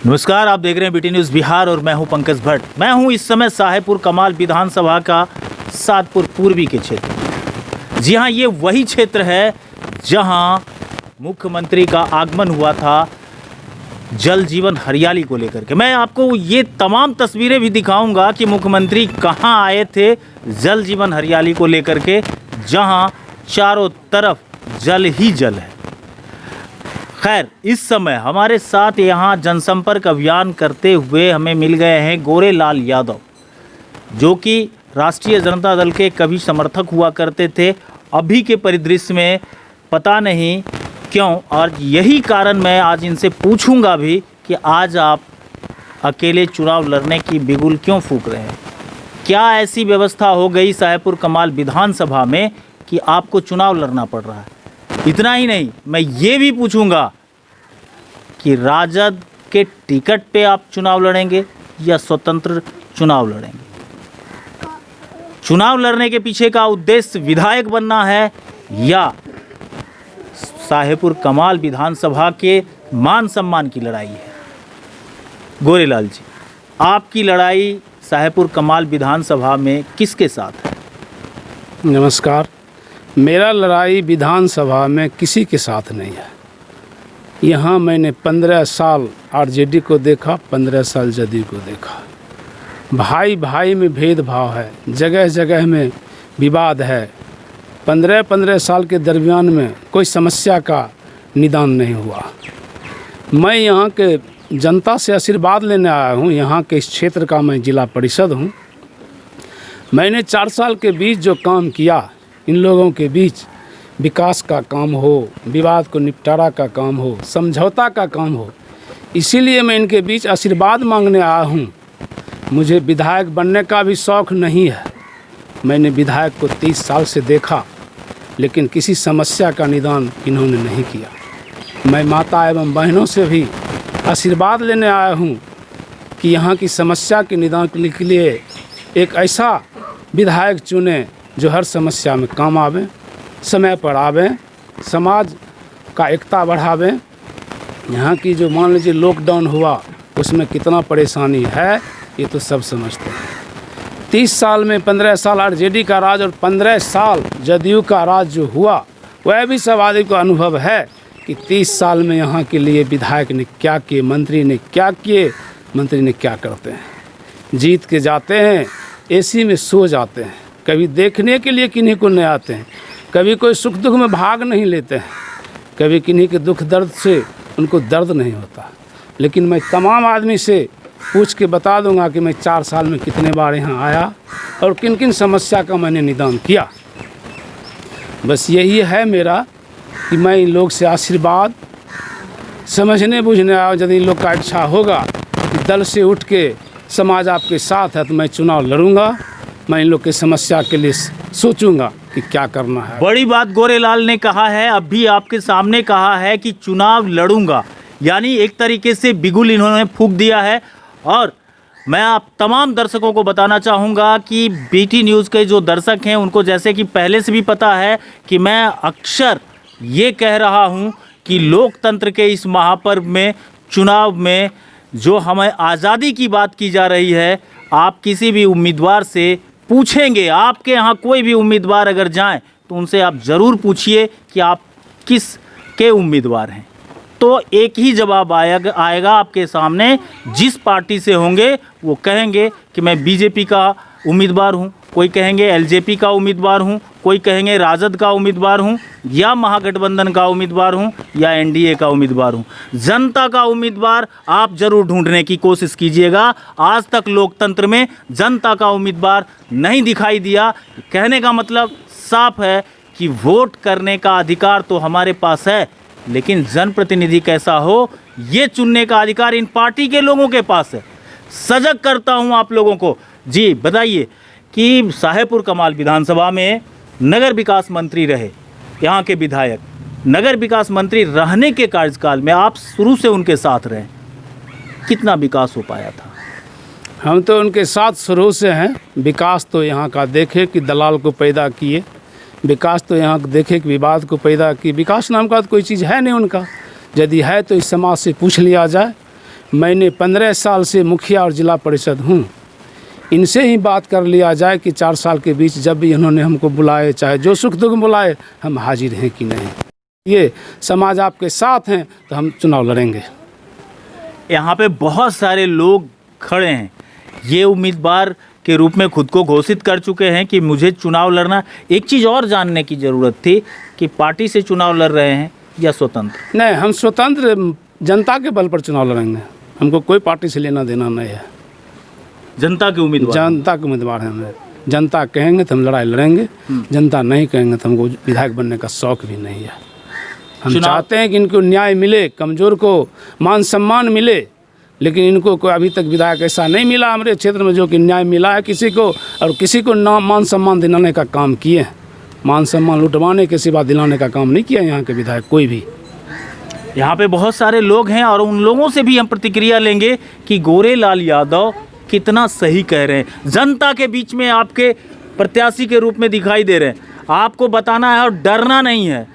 नमस्कार, आप देख रहे हैं बीटी न्यूज़ बिहार और मैं हूं पंकज भट्ट। मैं हूं इस समय साहेबपुर कमाल विधानसभा का सातपुर पूर्वी के क्षेत्र। जी हां, ये वही क्षेत्र है जहां मुख्यमंत्री का आगमन हुआ था जल जीवन हरियाली को लेकर के। मैं आपको ये तमाम तस्वीरें भी दिखाऊंगा कि मुख्यमंत्री कहां आए थे जल जीवन हरियाली को लेकर के, जहां चारों तरफ जल ही जल है। खैर, इस समय हमारे साथ यहाँ जनसंपर्क अभियान करते हुए हमें मिल गए हैं गोरेलाल यादव, जो कि राष्ट्रीय जनता दल के कभी समर्थक हुआ करते थे। अभी के परिदृश्य में पता नहीं क्यों, और यही कारण मैं आज इनसे पूछूंगा भी कि आज आप अकेले चुनाव लड़ने की बिगुल क्यों फूंक रहे हैं। क्या ऐसी व्यवस्था हो गई साहेबपुर कमाल विधानसभा में कि आपको चुनाव लड़ना पड़ रहा है। इतना ही नहीं, मैं ये भी पूछूंगा कि राजद के टिकट पे आप चुनाव लड़ेंगे या स्वतंत्र चुनाव लड़ेंगे। चुनाव लड़ने के पीछे का उद्देश्य विधायक बनना है या साहेबपुर कमाल विधानसभा के मान सम्मान की लड़ाई है। गोरेलाल जी, आपकी लड़ाई साहेबपुर कमाल विधानसभा में किसके साथ है? नमस्कार, मेरा लड़ाई विधानसभा में किसी के साथ नहीं है। यहाँ मैंने 15 साल आरजेडी को देखा, 15 साल जदयू को देखा। भाई भाई में भेदभाव है, जगह जगह में विवाद है। 15 साल के दरमियान में कोई समस्या का निदान नहीं हुआ। मैं यहाँ के जनता से आशीर्वाद लेने आया हूँ। यहाँ के इस क्षेत्र का मैं जिला परिषद हूँ। मैंने 4 साल के बीच जो काम किया, इन लोगों के बीच विकास का काम हो, विवाद को निपटारा का काम हो, समझौता का काम हो, इसीलिए मैं इनके बीच आशीर्वाद मांगने आया हूँ। मुझे विधायक बनने का भी शौक़ नहीं है। मैंने विधायक को 30 साल से देखा, लेकिन किसी समस्या का निदान इन्होंने नहीं किया। मैं माता एवं बहनों से भी आशीर्वाद लेने आया हूँ कि यहाँ की समस्या के निदान के लिए एक ऐसा विधायक चुने जो हर समस्या में काम आवे, समय पर आवे, समाज का एकता बढ़ावे। यहाँ की जो मान लीजिए लॉकडाउन हुआ, उसमें कितना परेशानी है ये तो सब समझते हैं। 30 साल में 15 साल आरजेडी का राज और 15 साल जदयू का राज जो हुआ, वह भी सब आदमी को अनुभव है कि 30 साल में यहाँ के लिए विधायक ने क्या किए, मंत्री ने क्या किए, मंत्री ने क्या करते हैं। जीत के जाते हैं, एसी में सो जाते हैं, कभी देखने के लिए किन्हीं को नहीं आते हैं, कभी कोई सुख दुख में भाग नहीं लेते हैं, कभी किन्हीं के दुख दर्द से उनको दर्द नहीं होता। लेकिन मैं तमाम आदमी से पूछ के बता दूंगा कि मैं 4 साल में कितने बार यहाँ आया और किन किन समस्या का मैंने निदान किया। बस यही है मेरा कि मैं इन लोग से आशीर्वाद समझने बूझने आया। यदि इन लोग का इच्छा होगा कि दल से उठ के समाज आपके साथ है तो मैं चुनाव लड़ूंगा। मैं इन लोग की समस्या के लिए सोचूंगा कि क्या करना है। बड़ी बात गोरेलाल ने कहा है, अभी आपके सामने कहा है कि चुनाव लड़ूंगा, यानी एक तरीके से बिगुल इन्होंने फूंक दिया है। और मैं आप तमाम दर्शकों को बताना चाहूँगा कि बीटी न्यूज़ के जो दर्शक हैं उनको जैसे कि पहले से भी पता है कि मैं अक्सर ये कह रहा हूँ कि लोकतंत्र के इस महापर्व में, चुनाव में जो हमें आज़ादी की बात की जा रही है, आप किसी भी उम्मीदवार से पूछेंगे, आपके यहाँ कोई भी उम्मीदवार अगर जाएं तो उनसे आप ज़रूर पूछिए कि आप किस के उम्मीदवार हैं, तो एक ही जवाब आएगा आपके सामने। जिस पार्टी से होंगे वो कहेंगे कि मैं बीजेपी का उम्मीदवार हूँ, कोई कहेंगे एलजेपी का उम्मीदवार हूँ, कोई कहेंगे राजद का उम्मीदवार हूँ, या महागठबंधन का उम्मीदवार हूँ, या एनडीए का उम्मीदवार हूँ। जनता का उम्मीदवार आप जरूर ढूंढने की कोशिश कीजिएगा। आज तक लोकतंत्र में जनता का उम्मीदवार नहीं दिखाई दिया। कहने का मतलब साफ है कि वोट करने का अधिकार तो हमारे पास है, लेकिन जनप्रतिनिधि कैसा हो ये चुनने का अधिकार इन पार्टी के लोगों के पास है। सजग करता हूँ आप लोगों को। जी बताइए कि साहेबपुर कमाल विधानसभा में नगर विकास मंत्री रहे यहाँ के विधायक, नगर विकास मंत्री रहने के कार्यकाल में आप शुरू से उनके साथ रहे, कितना विकास हो पाया था? हम तो उनके साथ शुरू से हैं। विकास तो यहाँ का देखे कि दलाल को पैदा किए, विकास तो यहाँ देखे कि विवाद को पैदा किए। विकास नाम का तो कोई चीज़ है नहीं उनका। यदि है तो इस समाज से पूछ लिया जाए। मैंने 15 साल से मुखिया और जिला परिषद हूँ। इनसे ही बात कर लिया जाए कि 4 साल के बीच जब भी इन्होंने हमको बुलाए, चाहे जो सुख दुख बुलाए, हम हाजिर हैं कि नहीं। ये समाज आपके साथ हैं तो हम चुनाव लड़ेंगे। यहाँ पे बहुत सारे लोग खड़े हैं, ये उम्मीदवार के रूप में खुद को घोषित कर चुके हैं कि मुझे चुनाव लड़ना। एक चीज़ और जानने की ज़रूरत थी कि पार्टी से चुनाव लड़ रहे हैं या स्वतंत्र? नहीं, हम स्वतंत्र जनता के बल पर चुनाव लड़ेंगे। हमको कोई पार्टी से लेना देना नहीं है। जनता के उम्मीदवार? जनता के उम्मीदवार हैं हमें। जनता कहेंगे तो हम लड़ाई लड़ेंगे, जनता नहीं कहेंगे तो हमको विधायक बनने का शौक भी नहीं है। हम चाहते हैं कि इनको न्याय मिले, कमज़ोर को मान सम्मान मिले, लेकिन इनको कोई अभी तक विधायक ऐसा नहीं मिला हमारे क्षेत्र में जो कि न्याय मिला है किसी को, और किसी को नाम मान सम्मान दिलाने का काम किए हैं। मान सम्मान लुटवाने के सिवा दिलाने का काम नहीं किया यहाँ के विधायक कोई भी। यहाँ पे बहुत सारे लोग हैं और उन लोगों से भी हम प्रतिक्रिया लेंगे कि गोरेलाल यादव कितना सही कह रहे हैं। जनता के बीच में आपके प्रत्याशी के रूप में दिखाई दे रहे हैं, आपको बताना है और डरना नहीं है।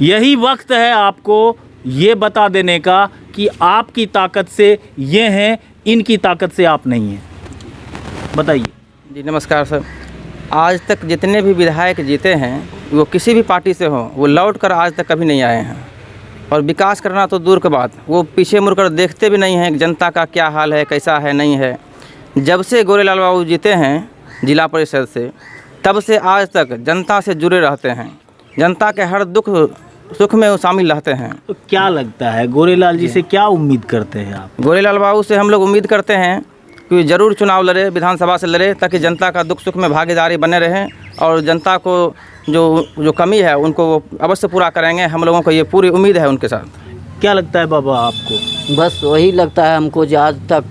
यही वक्त है आपको ये बता देने का कि आपकी ताकत से ये हैं, इनकी ताकत से आप नहीं हैं। बताइए। जी नमस्कार सर। आज तक जितने भी विधायक जीते हैं वो किसी भी पार्टी से हों, वो लौट कर आज तक कभी नहीं आए हैं। और विकास करना तो दूर की बात, वो पीछे मुड़कर देखते भी नहीं हैं जनता का क्या हाल है, कैसा है, नहीं है। जब से गोरेलाल बाबू जीते हैं जिला परिषद से, तब से आज तक जनता से जुड़े रहते हैं, जनता के हर दुख सुख में वो शामिल रहते हैं। तो क्या लगता है गोरेलाल जी से क्या उम्मीद करते हैं आप? गोरेलाल बाबू से हम लोग उम्मीद करते हैं कि ज़रूर चुनाव लड़े, विधानसभा से लड़े, ताकि जनता का दुख सुख में भागीदारी बने रहें और जनता को जो कमी है उनको वो अवश्य पूरा करेंगे। हम लोगों को ये पूरी उम्मीद है उनके साथ। क्या लगता है बाबा आपको? बस वही लगता है हमको जो आज तक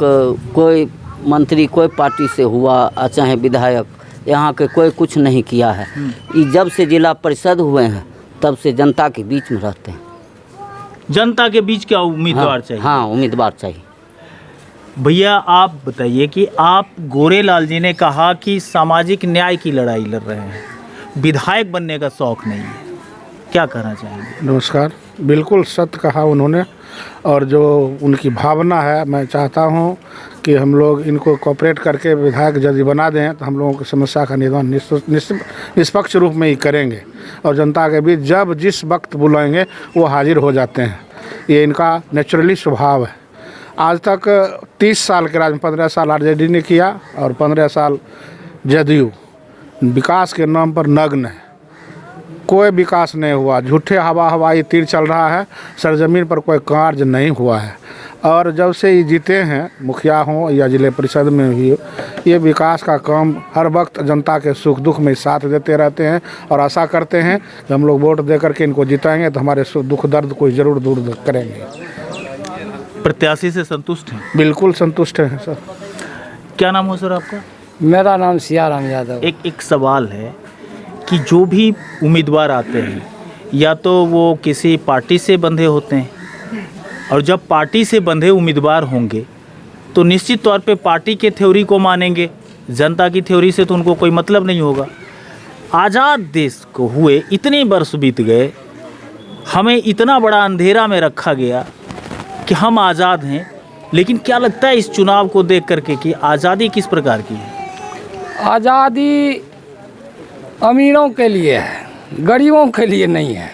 कोई मंत्री कोई पार्टी से हुआ चाहे विधायक, यहाँ के कोई कुछ नहीं किया है। ये जब से जिला परिषद हुए हैं तब से जनता के बीच में रहते हैं। जनता के बीच क्या उम्मीदवार चाहिए? हाँ, उम्मीदवार चाहिए। भैया आप बताइए कि आप गोरेलाल जी ने कहा कि सामाजिक न्याय की लड़ाई लड़ रहे हैं, विधायक बनने का शौक नहीं है, क्या कहना चाहेंगे? नमस्कार। बिल्कुल सत्य कहा उन्होंने, और जो उनकी भावना है, मैं चाहता हूं कि हम लोग इनको कोऑपरेट करके विधायक यदि बना दें तो हम लोगों की समस्या का निदान निष्पक्ष रूप में ही करेंगे और जनता के बीच जब जिस वक्त बुलाएंगे वो हाजिर हो जाते हैं। ये इनका नेचुरली स्वभाव है। आज तक 30 साल के राज में 15 साल आरजेडी ने किया और 15 साल जदयू। विकास के नाम पर नग्न है, कोई विकास नहीं हुआ, झूठे हवाई तीर चल रहा है, सरजमीन पर कोई कार्य नहीं हुआ है। और जब से ये जीते हैं, मुखिया हों या जिले परिषद में भी, ये विकास का काम हर वक्त जनता के सुख दुख में साथ देते रहते हैं और आशा करते हैं कि हम लोग वोट दे करके इनको जिताएंगे तो हमारे दुख दर्द को ज़रूर दूर करेंगे। प्रत्याशी से संतुष्ट हैं? बिल्कुल संतुष्ट हैं सर। क्या नाम हो सर आपका? मेरा नाम सियाराम यादव। एक सवाल है कि जो भी उम्मीदवार आते हैं या तो वो किसी पार्टी से बंधे होते हैं, और जब पार्टी से बंधे उम्मीदवार होंगे तो निश्चित तौर पे पार्टी के थ्योरी को मानेंगे, जनता की थ्योरी से तो उनको कोई मतलब नहीं होगा। आज़ाद देश को हुए इतने वर्ष बीत गए, हमें इतना बड़ा अंधेरा में रखा गया कि हम आज़ाद हैं, लेकिन क्या लगता है इस चुनाव को देख करके कि आज़ादी किस प्रकार की है? आज़ादी अमीरों के लिए है, गरीबों के लिए नहीं है।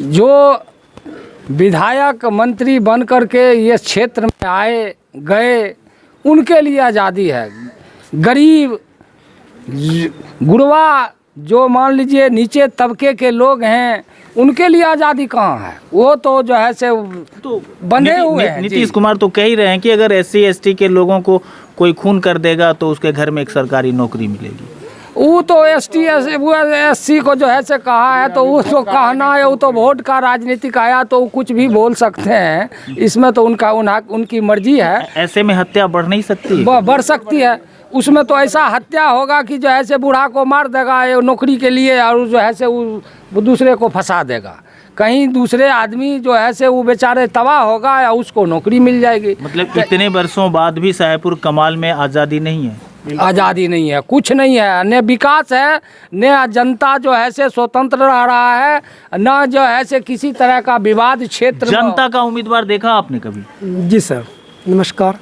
जो विधायक मंत्री बन कर के ये क्षेत्र में आए गए उनके लिए आज़ादी है। गरीब गुरबा जो मान लीजिए नीचे तबके के लोग हैं उनके लिए आज़ादी कहाँ है? वो तो जो है से तो बंधे हुए हैं। नीतीश कुमार तो कह ही रहे हैं कि अगर SC ST के लोगों को कोई खून कर देगा तो उसके घर में एक सरकारी नौकरी मिलेगी। वो तो SC को जो है से कहा है तो वो तो कहना है, वो तो वोट का राजनीतिक आया तो कुछ भी बोल सकते हैं, इसमें तो उनकी मर्जी है। ऐसे में हत्या बढ़ नहीं सकती? बढ़ सकती है। उसमें तो ऐसा हत्या होगा कि जो है से बूढ़ा को मार देगा ये नौकरी के लिए, और जो है से वो दूसरे को फंसा देगा। कहीं दूसरे आदमी जो है से वो बेचारे तबाह होगा या उसको नौकरी मिल जाएगी। मतलब इतने वर्षों बाद भी साहेबपुर कमाल में आज़ादी नहीं है? आज़ादी नहीं है, कुछ नहीं है, न विकास है, न जनता जो है से स्वतंत्र रह रहा है, न जो है से किसी तरह का विवाद क्षेत्र। जनता का उम्मीदवार देखा आपने कभी? जी सर। नमस्कार।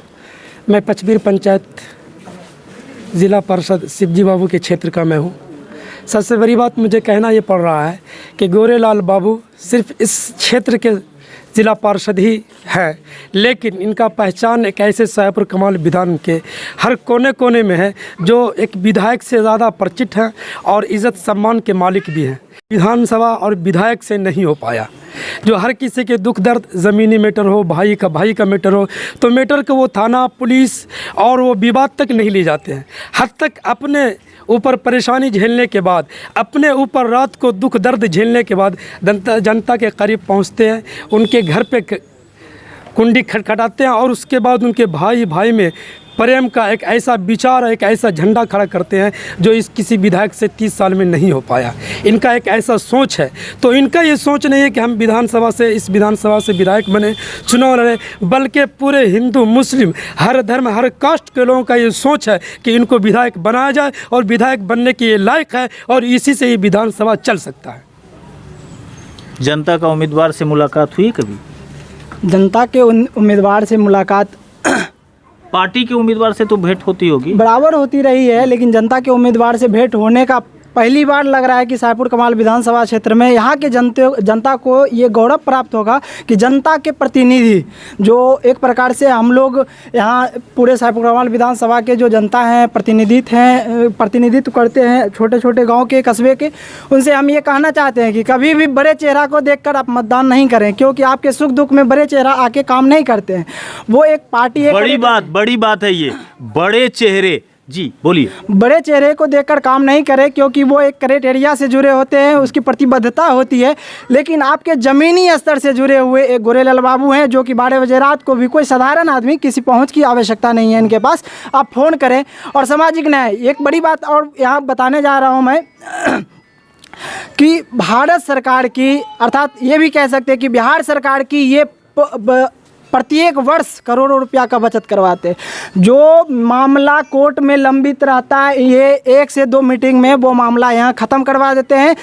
मैं पचबीर पंचायत ज़िला परिषद शिवजी बाबू के क्षेत्र का मैं हूँ। सबसे बड़ी बात मुझे कहना ये पड़ रहा है कि गोरेलाल बाबू सिर्फ इस क्षेत्र के ज़िला पार्षद ही है, लेकिन इनका पहचान एक ऐसे साहेबपुर कमाल विधान के हर कोने कोने में है जो एक विधायक से ज़्यादा परिचित हैं और इज़्ज़त सम्मान के मालिक भी हैं। विधानसभा और विधायक से नहीं हो पाया। जो हर किसी के दुख दर्द, ज़मीनी मैटर हो, भाई का मैटर हो, तो मैटर को वो थाना, पुलिस और वो विवाद तक नहीं ले जाते हैं। हद तक अपने ऊपर परेशानी झेलने के बाद, अपने ऊपर रात को दुख दर्द झेलने के बाद जनता के करीब पहुंचते हैं, उनके घर पे कुंडी खटखटाते हैं और उसके बाद उनके भाई में प्रेम का एक ऐसा विचार, एक ऐसा झंडा खड़ा करते हैं जो इस किसी विधायक से 30 साल में नहीं हो पाया। इनका एक ऐसा सोच है, तो इनका ये सोच नहीं है कि हम इस विधानसभा से विधायक बने, चुनाव लड़े, बल्कि पूरे हिंदू मुस्लिम हर धर्म हर कास्ट के लोगों का ये सोच है कि इनको विधायक बनाया जाए और विधायक बनने के ये लायक है और इसी से ये विधानसभा चल सकता है। जनता का उम्मीदवार से मुलाकात हुई कभी? जनता के उम्मीदवार से मुलाकात पार्टी के उम्मीदवार से तो भेंट होती होगी, बराबर होती रही है, लेकिन जनता के उम्मीदवार से भेंट होने का पहली बार लग रहा है कि साहेबपुर कमाल विधानसभा क्षेत्र में यहाँ के जनता को ये गौरव प्राप्त होगा कि जनता के प्रतिनिधि, जो एक प्रकार से हम लोग यहाँ पूरे साहेबपुर कमाल विधानसभा के जो जनता हैं प्रतिनिधित्व करते हैं छोटे छोटे गांव के, कस्बे के, उनसे हम ये कहना चाहते हैं कि कभी भी बड़े चेहरा को देखकर आप मतदान नहीं करें, क्योंकि आपके सुख दुख में बड़े चेहरा आके काम नहीं करते हैं। वो एक पार्टी, बड़ी बात है ये, बड़े चेहरे। जी बोलिए। बड़े चेहरे को देखकर काम नहीं करे, क्योंकि वो एक क्राइटेरिया से जुड़े होते हैं, उसकी प्रतिबद्धता होती है। लेकिन आपके ज़मीनी स्तर से जुड़े हुए एक गोरेलाल बाबू हैं, जो कि 12 बजे रात को भी कोई साधारण आदमी, किसी पहुंच की आवश्यकता नहीं है इनके पास, आप फ़ोन करें। और सामाजिक न्याय, एक बड़ी बात और यहाँ बताने जा रहा हूँ मैं कि भारत सरकार की, अर्थात ये भी कह सकते हैं कि बिहार सरकार की ये प्रत्येक वर्ष करोड़ों रुपया का बचत करवाते हैं। जो मामला कोर्ट में लंबित रहता है, ये 1 से 2 मीटिंग में वो मामला यहाँ ख़त्म करवा देते हैं।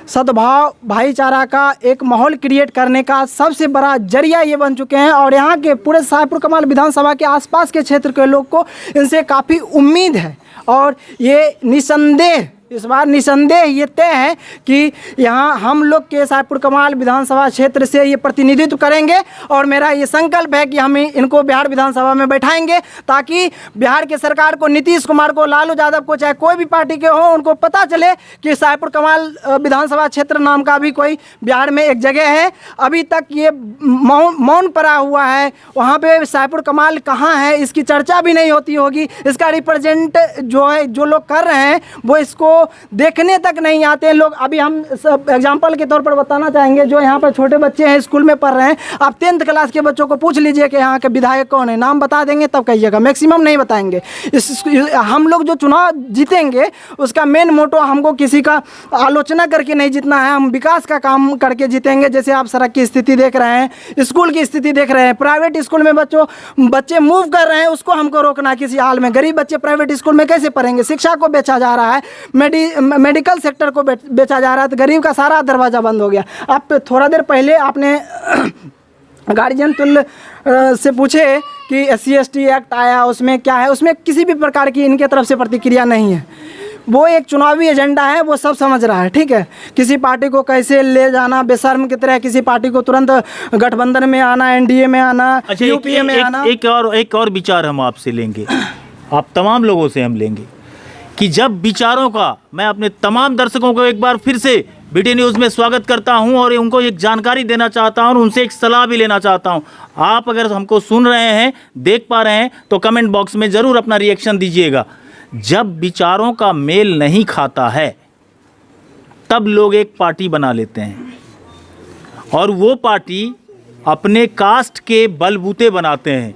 सद्भाव, भाईचारा का एक माहौल क्रिएट करने का सबसे बड़ा जरिया ये बन चुके हैं और यहाँ के पूरे साहेबपुर कमाल विधानसभा के आसपास के क्षेत्र के लोग को इनसे काफ़ी उम्मीद है। और ये निसंदेह, इस बार निसंदेह ये तय है कि यहाँ हम लोग के साहेबपुर कमाल विधानसभा क्षेत्र से ये प्रतिनिधित्व करेंगे और मेरा ये संकल्प है कि हम इनको बिहार विधानसभा में बैठाएंगे, ताकि बिहार के सरकार को, नीतीश कुमार को, लालू यादव को, चाहे कोई भी पार्टी के हो, उनको पता चले कि साहेबपुर कमाल विधानसभा क्षेत्र नाम का भी कोई बिहार में एक जगह है। अभी तक ये मौन पड़ा हुआ है, वहाँ पे साहेबपुर कमाल कहाँ है इसकी चर्चा भी नहीं होती होगी। इसका रिप्रेजेंट जो है, जो लोग कर रहे हैं, वो इसको देखने तक नहीं आते हैं लोग। अभी हम सब एग्जाम्पल के तौर पर बताना चाहेंगे, जो यहाँ पर छोटे बच्चे हैं, स्कूल में पढ़ रहे हैं, आप 10th क्लास के बच्चों को पूछ लीजिए कि यहाँ के विधायक कौन है, नाम बता देंगे तब कहिएगा, मैक्सिमम नहीं बताएंगे। हम लोग जो चुनाव जीतेंगे उसका मेन मोटो हमको किसी का आलोचना करके नहीं जीतना है, हम विकास का काम करके जीतेंगे। जैसे आप सड़क की स्थिति देख रहे हैं, स्कूल की स्थिति देख रहे हैं, प्राइवेट स्कूल में बच्चे मूव कर रहे हैं, उसको हमको रोकना है किसी हाल में। गरीब बच्चे प्राइवेट स्कूल में कैसे पढ़ेंगे? शिक्षा को बेचा जा रहा है, मेडिकल सेक्टर को बेचा जा रहा है, तो गरीब का सारा दरवाज़ा बंद हो गया। आप थोड़ा देर पहले आपने गार्जियन तुल्य से पूछे कि SC/ST एक्ट आया, उसमें क्या है, उसमें किसी भी प्रकार की इनके तरफ से प्रतिक्रिया नहीं है। वो एक चुनावी एजेंडा है, वो सब समझ रहा है, ठीक है। किसी पार्टी को कैसे ले जाना, बेशर्म की तरह किसी पार्टी को तुरंत गठबंधन में आना, NDA में आना, UPA में आना। एक और विचार हम आपसे लेंगे, आप तमाम लोगों से हम लेंगे कि जब विचारों का, मैं अपने तमाम दर्शकों को एक बार फिर से BT न्यूज़ में स्वागत करता हूं और उनको एक जानकारी देना चाहता हूं और उनसे एक सलाह भी लेना चाहता हूं। आप अगर हमको सुन रहे हैं, देख पा रहे हैं, तो कमेंट बॉक्स में ज़रूर अपना रिएक्शन दीजिएगा। जब विचारों का मेल नहीं खाता है, तब लोग एक पार्टी बना लेते हैं और वो पार्टी अपने कास्ट के बलबूते बनाते हैं।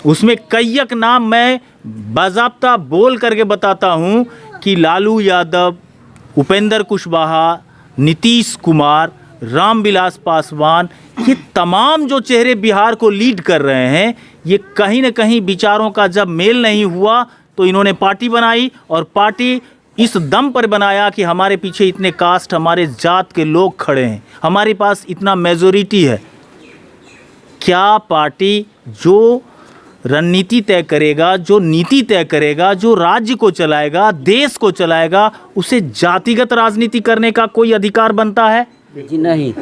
उसमें कई एक नाम मैं बाज़ाब्ता बोल करके बताता हूं कि लालू यादव, उपेंद्र कुशवाहा, नीतीश कुमार, रामविलास पासवान, ये तमाम जो चेहरे बिहार को लीड कर रहे हैं, ये कहीं न कहीं विचारों का जब मेल नहीं हुआ तो इन्होंने पार्टी बनाई और पार्टी इस दम पर बनाया कि हमारे पीछे इतने कास्ट, हमारे जात के लोग खड़े हैं, हमारे पास इतना मेजॉरिटी है। क्या पार्टी जो रणनीति तय करेगा, जो नीति तय करेगा, जो राज्य को चलाएगा, देश को चलाएगा, उसे जातिगत राजनीति करने का कोई अधिकार बनता है? जी नहीं,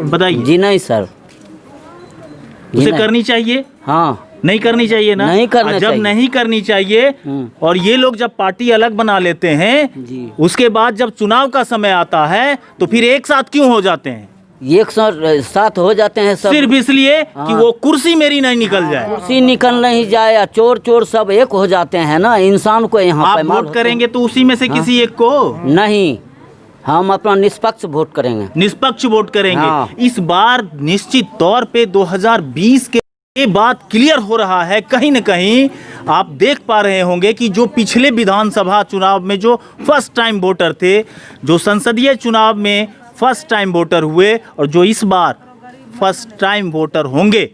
बताइए। जी नहीं सर, जी उसे नहीं। करनी चाहिए? हाँ, नहीं करनी चाहिए ना? नहीं करना जब चाहिए। नहीं करनी चाहिए और ये लोग जब पार्टी अलग बना लेते हैं, जी। उसके बाद जब चुनाव का समय आता है तो फिर एक साथ क्यों हो जाते हैं? एक साथ हो जाते हैं सब, सिर्फ इसलिए कि वो कुर्सी मेरी नहीं निकल जाए। कुर्सी निकल नहीं जाए या चोर चोर सब एक हो जाते हैं ना, इंसान को यहाँ आप पैमाल वोट होते हैं। करेंगे तो उसी में से किसी एक को? नहीं, हम अपना निष्पक्ष वोट करेंगे। निष्पक्ष वोट करेंगे। हाँ। इस बार निश्चित तौर पे 2020 के बाद क्लियर हो रहा है, कहीं न कहीं आप देख पा रहे होंगे कि जो पिछले विधानसभा चुनाव में जो फर्स्ट टाइम वोटर थे, जो संसदीय चुनाव में फर्स्ट टाइम वोटर हुए और जो इस बार फर्स्ट टाइम वोटर होंगे,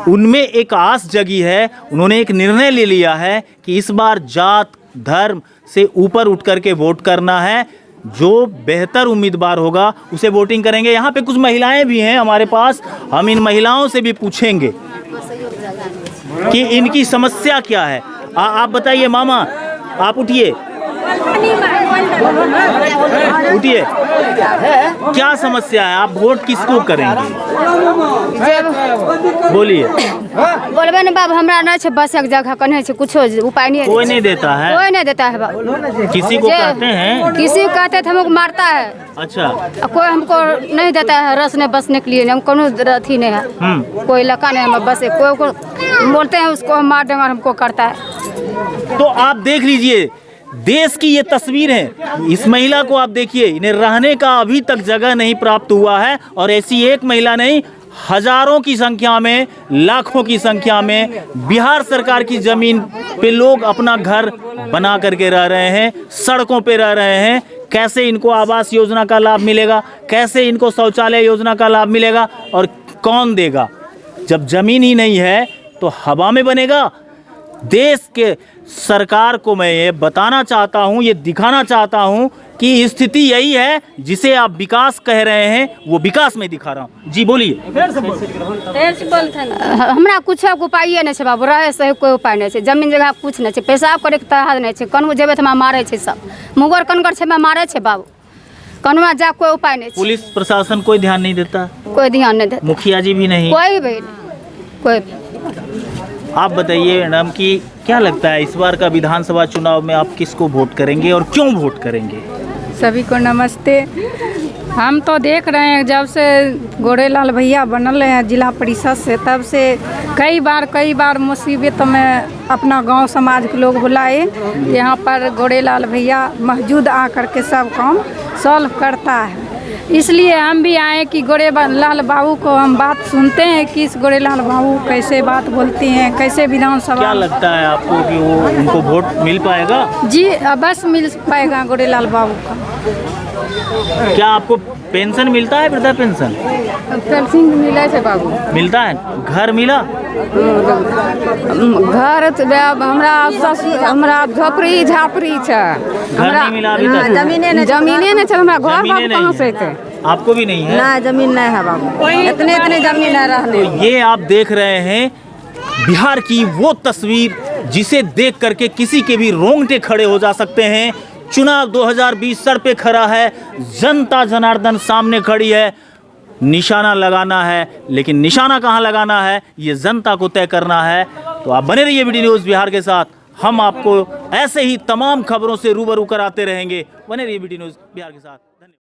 उनमें एक आस जगी है। उन्होंने एक निर्णय ले लिया है कि इस बार जात धर्म से ऊपर उठ करके वोट करना है। जो बेहतर उम्मीदवार होगा उसे वोटिंग करेंगे। यहाँ पे कुछ महिलाएं भी हैं हमारे पास, हम इन महिलाओं से भी पूछेंगे कि इनकी समस्या क्या है। आप बताइए मामा, आप उठिए उठिए, क्या समस्या है? आप वोट किसको करेंगे? बोलिए। बोलबे न बाबू, हमरा नहीं छे बस एक जगह कन्हे छे, कुछो उपाय नहीं है। कोई नहीं देता है? कोई नहीं देता है बाबू। किसी को कहते हैं? किसी को कहते थे हमको मारता है। अच्छा। कोई हमको नहीं देता है रसने बसने के लिए, हम कोनो अथी नहीं है, कोई इलाका नहीं है बस। कोई को बोलते हैं उसको हम मार देंगे और हमको करता है। तो आप देख लीजिए, देश की ये तस्वीर है। इस महिला को आप देखिए, इन्हें रहने का अभी तक जगह नहीं प्राप्त हुआ है और ऐसी एक महिला नहीं, हजारों की संख्या में, लाखों की संख्या में बिहार सरकार की जमीन पे लोग अपना घर बना करके रह रहे हैं, सड़कों पे रह रहे हैं। कैसे इनको आवास योजना का लाभ मिलेगा? कैसे इनको शौचालय योजना का लाभ मिलेगा? और कौन देगा? जब जमीन ही नहीं है तो हवा में बनेगा। देश के सरकार को मैं ये बताना चाहता हूँ, ये दिखाना चाहता हूँ कि स्थिति यही है जिसे आप विकास कह रहे हैं, वो विकास में दिखा रहा हूँ। जी बोलिए। हमरा कुछ उपाय नहीं है बाबू, रहे सही कोई उपाय नहीं है। जमीन जगह कुछ नहीं है, पेशाब करे के तहद नहीं है। कनू जेबे तो मारे छे सब, मुगर कनगर छे मारे छे बाबू, कनुआ जा कोई उपाय नहीं। पुलिस प्रशासन कोई ध्यान नहीं देता? कोई ध्यान नहीं देता। मुखिया जी भी नहीं? कोई भी कोई भी। आप बताइए मैडम कि क्या लगता है इस बार का विधानसभा चुनाव में आप किसको वोट करेंगे और क्यों वोट करेंगे? सभी को नमस्ते। हम तो देख रहे हैं जब से गोरेलाल भैया बनल हैं जिला परिषद से, तब से कई बार मुसीबत में अपना गांव समाज के लोग बुलाए। यहाँ पर गोरेलाल भैया मौजूद आकर के सब काम सॉल्व करता है। इसलिए हम भी आए कि गोरेलाल बाबू को हम बात सुनते हैं कि इस गोरेलाल बाबू कैसे बात बोलती हैं, कैसे विधानसभा। क्या लगता है आपको कि वो उनको वोट मिल पाएगा? जी बस मिल पाएगा गोरेलाल बाबू का। क्या आपको पेंशन मिलता है? वृद्धा पेंशन पेंशन मिले थे बाबू? मिलता है। घर मिला? घर तो हमरा ससुर हमरा झोपड़ी झापड़ी छै, घर नहीं मिला अभी तक? जमीने नहीं छै। हमरा घर बाबू कहाँ से थे? आपको भी नहीं है? ना जमीन नहीं है बाबू, इतने जमीन है रहने। तो ये आप देख रहे हैं बिहार की वो तस्वीर जिसे देख करके किसी के भी रोंगटे खड़े हो जा सकते हैं। चुनाव 2020 सर पे खड़ा है, जनता जनार्दन सामने खड़ी है। निशाना लगाना है, लेकिन निशाना कहाँ लगाना है ये जनता को तय करना है। तो आप बने रहिए BD न्यूज़ बिहार के साथ, हम आपको ऐसे ही तमाम खबरों से रूबरू कराते रहेंगे। बने रहिए BD न्यूज़ बिहार के साथ।